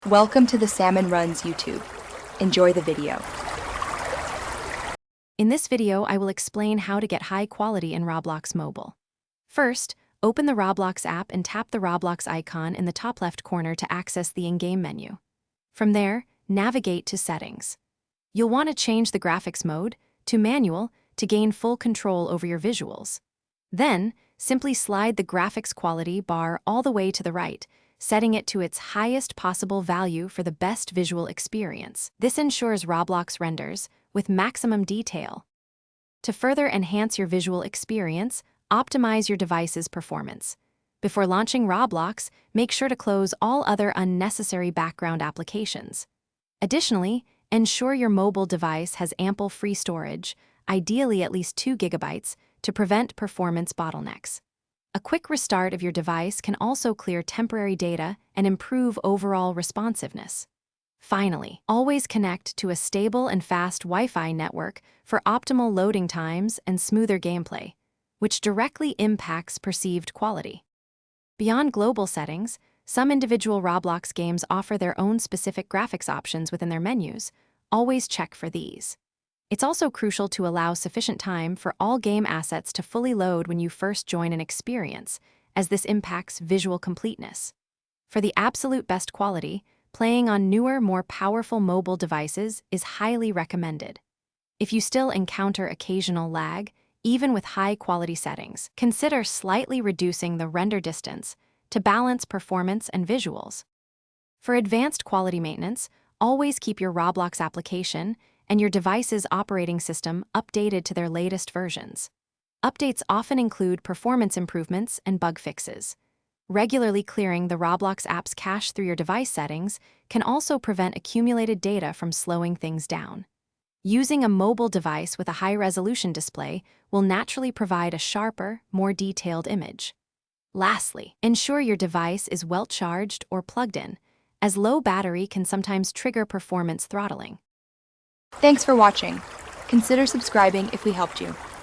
Welcome to the Salmon Runs YouTube. Enjoy the video. In this video, I will explain how to get high quality in Roblox Mobile. First, open the Roblox app and tap the Roblox icon in the top left corner to access the in-game menu. From there, navigate to Settings. You'll want to change the graphics mode to Manual to gain full control over your visuals. Then, simply slide the graphics quality bar all the way to the right, setting it to its highest possible value for the best visual experience. This ensures Roblox renders with maximum detail. To further enhance your visual experience, optimize your device's performance. Before launching Roblox, make sure to close all other unnecessary background applications. Additionally, ensure your mobile device has ample free storage, ideally at least 2 GB, to prevent performance bottlenecks. A quick restart of your device can also clear temporary data and improve overall responsiveness. Finally, always connect to a stable and fast Wi-Fi network for optimal loading times and smoother gameplay, which directly impacts perceived quality. Beyond global settings, some individual Roblox games offer their own specific graphics options within their menus. Always check for these. It's also crucial to allow sufficient time for all game assets to fully load when you first join an experience, as this impacts visual completeness. For the absolute best quality, playing on newer, more powerful mobile devices is highly recommended. If you still encounter occasional lag, even with high-quality settings, consider slightly reducing the render distance to balance performance and visuals. For advanced quality maintenance, always keep your Roblox application and your device's operating system updated to their latest versions. Updates often include performance improvements and bug fixes. Regularly clearing the Roblox app's cache through your device settings can also prevent accumulated data from slowing things down. Using a mobile device with a high-resolution display will naturally provide a sharper, more detailed image. Lastly, ensure your device is well charged or plugged in, as low battery can sometimes trigger performance throttling. Thanks for watching. Consider subscribing if we helped you.